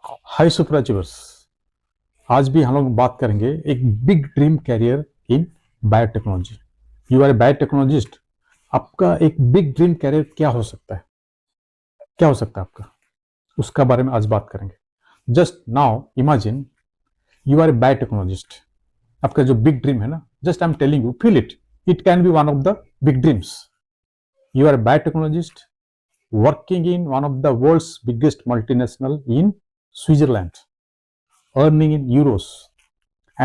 हाय सुपरअचीवर्स, आज भी हम लोग बात करेंगे एक big dream career in biotechnology. You are biotechnologist, आपका एक बिग ड्रीम कैरियर क्या हो सकता है? क्या हो सकता है आपका? उसका बारे में आज बात करेंगे। Just now imagine you are a biotechnologist. आपका जो बिग ड्रीम है ना, just I am telling you, feel it, it can be one of the big dreams. You are a biotechnologist working in one of the world's biggest multinational in Switzerland, earning in euros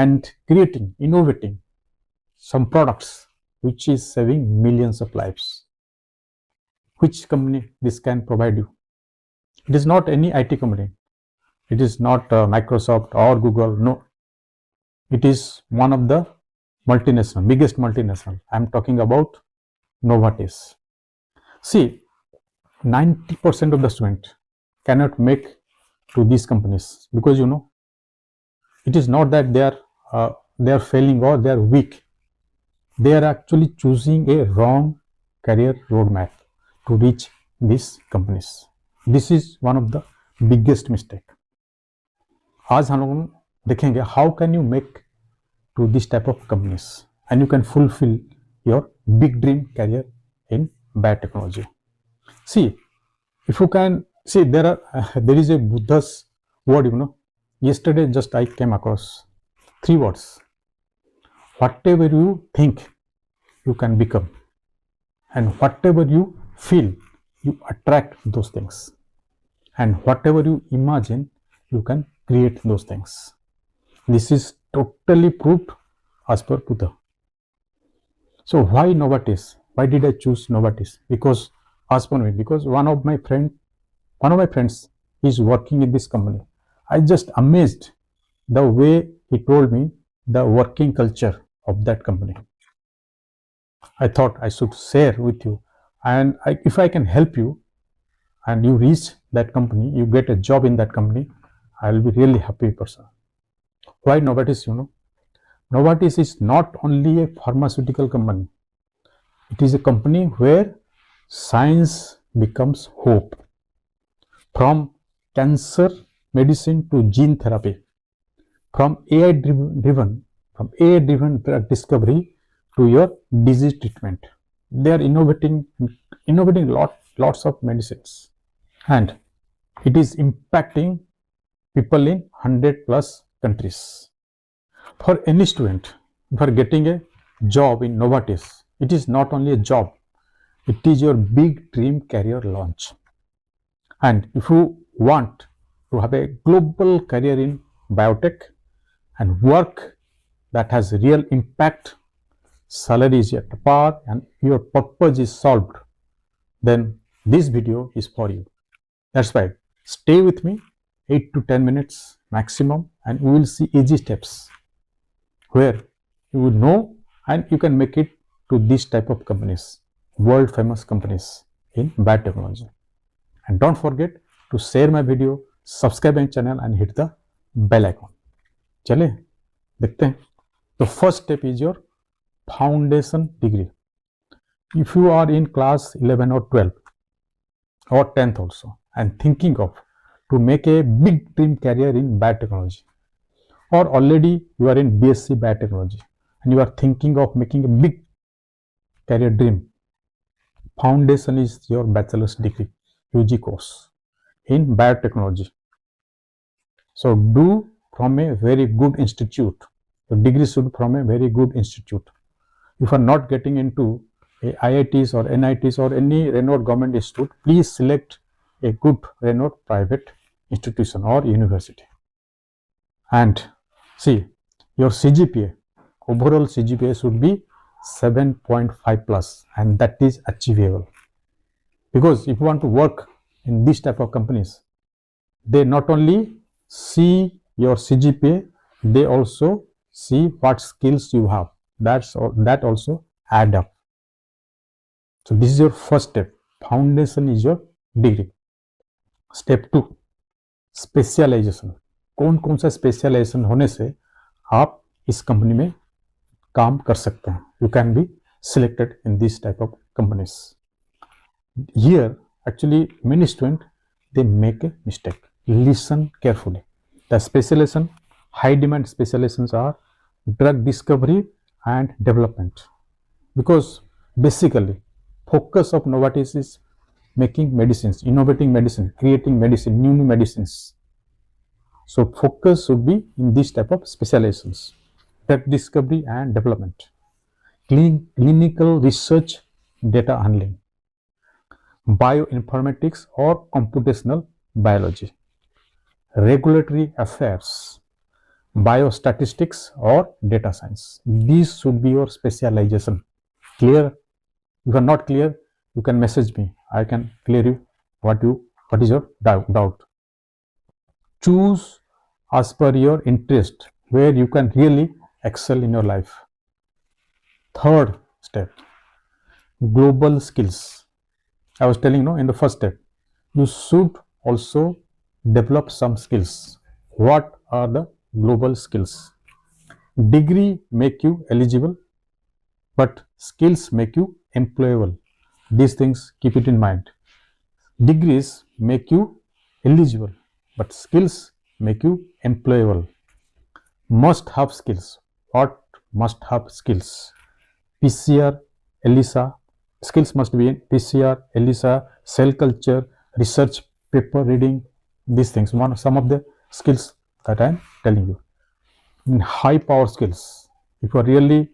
and creating, innovating some products which is saving millions of lives. Which company this can provide you? It is not any IT company. It is not Microsoft or Google. No, it is one of the multinational, biggest multinational. I am talking about Novartis. See, 90% of the student cannot make to these companies because it is not that they are failing or they are weak. They are actually choosing a wrong career roadmap to reach these companies. This is one of the biggest mistake. आज हम लोग देखेंगे how can you make to this type of companies and you can fulfill your big dream career in biotechnology. See, if you can see, there is a Buddha's word, yesterday just I came across 3 words. Whatever you think, you can become, and whatever you feel, you attract those things, and whatever you imagine, you can create those things. This is totally proved as per Buddha. So why Novartis? Why did I choose Novartis? Because as per me, because one of my friends is working in this company. I just amazed the way he told me the working culture of that company. I thought I should share with you, and if I can help you and you reach that company, you get a job in that company, I will be really happy person. Why Novartis? Novartis is not only a pharmaceutical company. It is a company where science becomes hope. From cancer medicine to gene therapy, from AI driven drug discovery to your disease treatment, they are innovating lots of medicines, and it is impacting people in 100+ countries. For any student, for getting a job in Novartis, it is not only a job, it is your big dream career launch. And if you want to have a global career in biotech and work that has real impact, salary is at par, and your purpose is solved, then this video is for you. That's why stay with me 8 to 10 minutes maximum, and we will see easy steps where you will know and you can make it to this type of companies, world famous companies in biotechnology. And don't forget to share my video, subscribe my channel and hit the bell icon. चले देखते हैं. The first step is your foundation degree. If you are in class 11 or 12 or 10th also and thinking of to make a big dream career in biotechnology, or already you are in BSc biotechnology and you are thinking of making a big career dream, foundation is your bachelor's degree UG course in biotechnology. So do from a very good institute. The degree should from a very good institute. If you are not getting into IITs or NITs or any renowned government institute, please select a good renowned private institution or university. And see, your CGPA, overall CGPA should be 7.5 plus, and that is achievable. Because if you want to work in this type of companies, they not only see your CGPA, they also see what skills you have. That also add up. So this is your first step. Foundation is your degree. Step 2, specialization. कौन सा specialisation होने से आप इस company में काम कर सकते हैं. You can be selected in this type of companies. Here actually many students they make a mistake. Listen carefully. The specialization, high demand specializations are drug discovery and development, because basically focus of Novartis is making medicines, innovating medicine, creating medicine, new medicines. So focus should be in this type of specializations, drug discovery and development, clinical research, data handling, bioinformatics or computational biology, regulatory affairs, biostatistics or data science. These should be your specialization. Clear? If you are not clear, you can message me. I can clear you what is your doubt. Choose as per your interest where you can really excel in your life. Third step, global skills. I was telling you in the first step, you should also develop some skills. What are the global skills? Degree make you eligible, but skills make you employable. These things, keep it in mind. Degrees make you eligible, but skills make you employable. Must have skills. What must have skills? PCR, ELISA. Skills must be in PCR, ELISA, cell culture, research paper reading. These things. Some of the skills that I am telling you. In high power skills, if you are really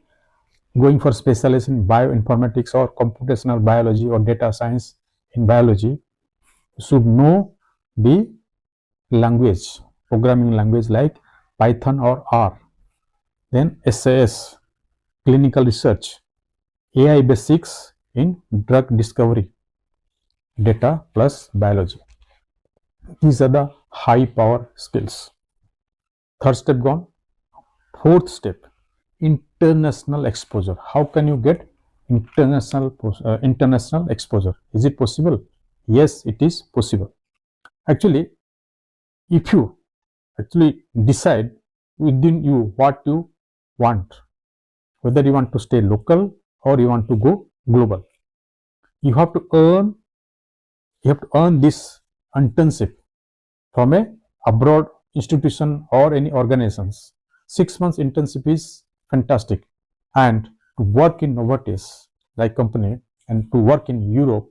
going for specialization in bioinformatics or computational biology or data science in biology, you should know the language, programming language like Python or R. Then SAS, clinical research, AI basics in drug discovery, data plus biology. These are the high power skills. Third step gone. Fourth step, international exposure. How can you get international exposure? Is it possible? Yes, it is possible. Actually, if you decide within you what you want, whether you want to stay local or you want to go global, you have to earn this internship from a abroad institution or any organizations. 6 months internship is fantastic, and to work in Novartis like company and to work in Europe,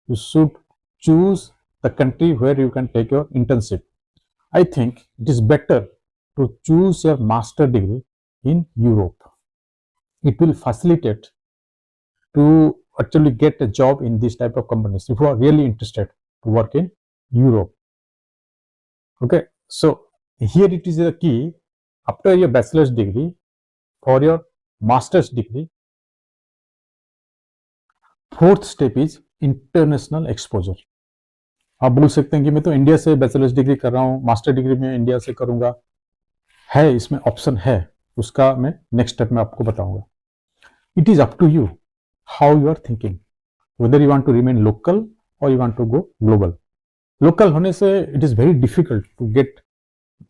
you should choose the country where you can take your internship. I think it is better to choose your master degree in Europe. It will facilitate to actually get a job in this type of companies if you are really interested to work in Europe. Okay, so here it is the key. After your bachelor's degree or your master's degree, fourth step is international exposure. आप बोल सकते हैं कि मैं तो India से bachelors degree कर रहा हूँ, मास्टर डिग्री में इंडिया से करूंगा. है, इसमें ऑप्शन है, उसका मैं नेक्स्ट स्टेप में आपको बताऊंगा. It is up to you how you are thinking, whether you want to remain local और you want to go global. Local होने से it is very difficult to get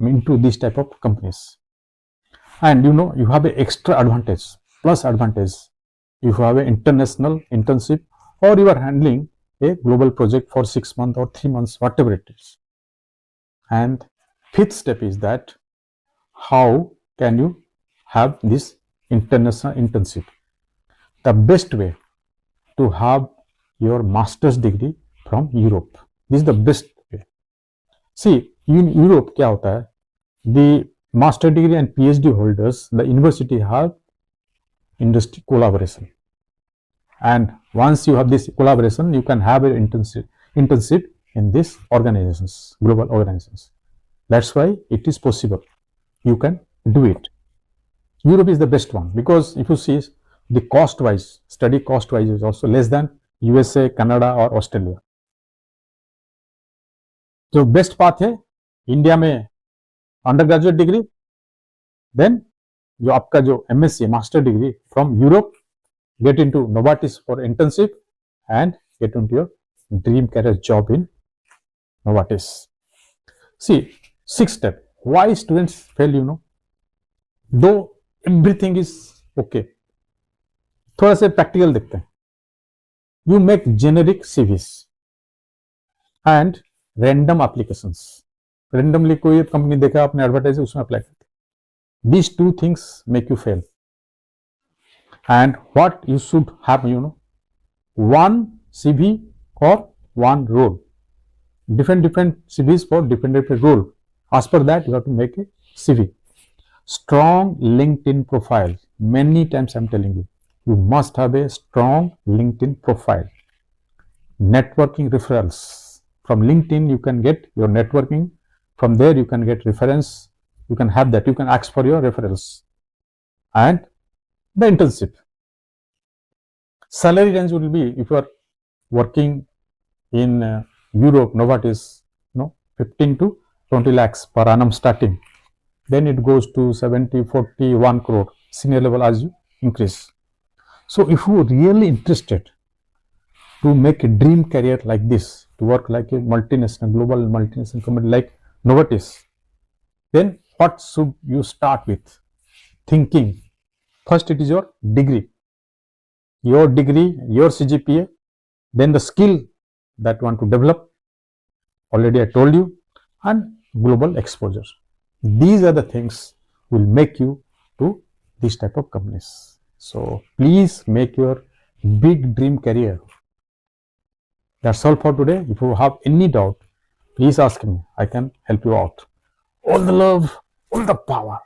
into this type of companies, and you have an extra advantage, plus advantage, if you have an international internship or you are handling a global project for 6 months or 3 months, whatever it is. And fifth step is that how can you have this international internship? The best way to have your master's degree from Europe. This is the best way. See, in Europe क्या होता है, the master degree and PhD holders, the university have industry collaboration, and once you have this collaboration, you can have an internship in these organizations, global organizations. That's why it is possible. You can do it. Europe is the best one, because if you see the cost wise, study cost wise is also less than USA, Canada or Australia. तो best path है India में under graduate degree, then जो आपका जो MSc master degree from Europe, get into Novartis for internship and get into your dream career job in Novartis. See, six step why students fail, though everything is okay. थोड़ा सा practical देखते हैं. You make generic CVs and random applications. Randomly कोई कंपनी देखा आपने advertise उसमें apply करते। These two things make you fail. And what you should have, you know, one CV or one role, different CVs for different role. As per that you have to make a CV. Strong LinkedIn profile. Many times I'm telling you, you must have a strong LinkedIn profile. Networking referrals. From LinkedIn you can get your networking, from there you can get reference, you can have that, you can ask for your referrals. And the internship salary range will be, if you are working in Europe, Novartis, 15 to 20 lakhs per annum starting, then it goes to 70, 40, 1 crore senior level as you increase. So if you are really interested to make a dream career like this, to work like a multinational, global multinational company like Novartis, then what should you start with? Thinking first it is your degree, your CGPA, then the skill that you want to develop, already I told you, and global exposure. These are the things will make you to this type of companies. So please make your big dream career. That's all for today. If you have any doubt, please ask me. I can help you out. All the love, all the power.